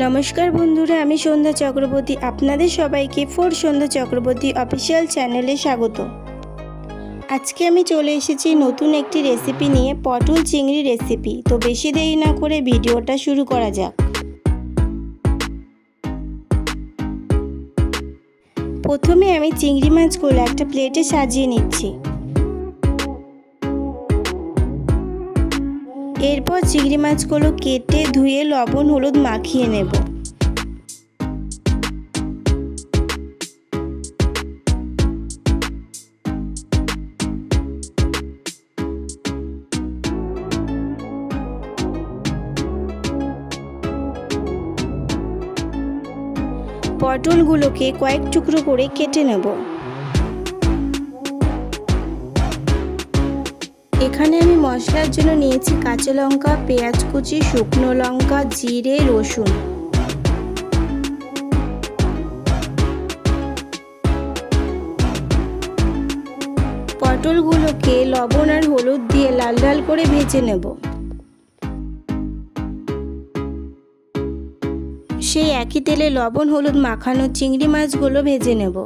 নমস্কার বন্ধুরা, আমি সন্ধ্যা চক্রবর্তী। আপনাদের সবাইকে সন্ধ্যা চক্রবর্তী অফিসিয়াল চ্যানেলে স্বাগত। আজকে আমি চলে এসেছি নতুন একটি রেসিপি নিয়ে, পটল চিংড়ি রেসিপি। তো বেশি দেরি না করে ভিডিওটা শুরু করা যাক। প্রথমে আমি চিংড়ি মাছগুলো একটা প্লেটে সাজিয়ে নিচ্ছি। এরপর চিংড়ি মাছগুলো কেটে ধুয়ে লবণ হলুদ মাখিয়ে নেব। পটলগুলোকে কয়েক টুকরো করে কেটে নেব। এখানে আমি মশলার জন্য নিয়েছি কাঁচা লঙ্কা, পেঁয়াজ কুচি, শুকনো লঙ্কা, জিরে, রসুন। পটলগুলোকে লবণ আর হলুদ দিয়ে লাল লাল করে ভেজে নেব। সেই একই তেলে লবণ হলুদ মাখানো চিংড়ি মাছগুলো ভেজে নেব।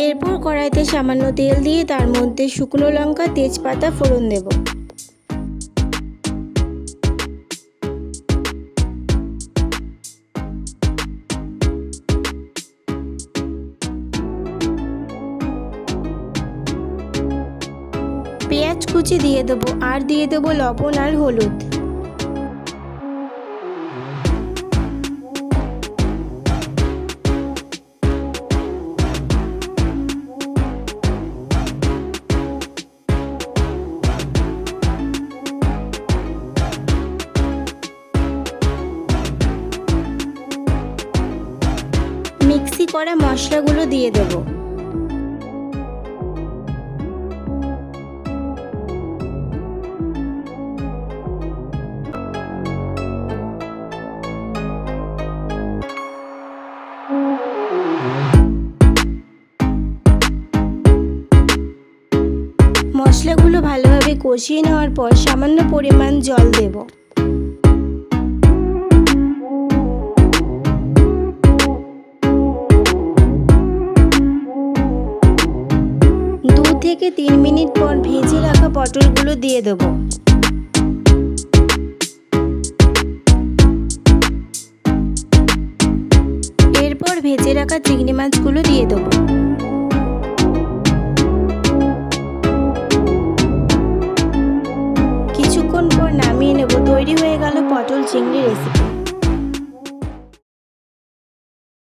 এরপর কড়াইতে সামান্য তেল দিয়ে তার মধ্যে শুকনো লঙ্কা, তেজপাতা ফোড়ন দেব। পেঁয়াজ কুচি দিয়ে দেবো আর দিয়ে দেবো লবণ আর হলুদ। মিক্সি করা মশলাগুলো দিয়ে দেব। মশলাগুলো ভালোভাবে কষিয়ে নেওয়ার পর সামান্য পরিমাণ জল দেব। থেকে 3 মিনিট পর ভেজে রাখা পটলগুলো দিয়ে দেব। এরপর ভেজে রাখা চিংড়ি মাছগুলো দিয়ে দেব। কিছুক্ষণ পর নামিয়ে নেব। তৈরি হয়ে গেল পটল চিংড়ি রেসিপি।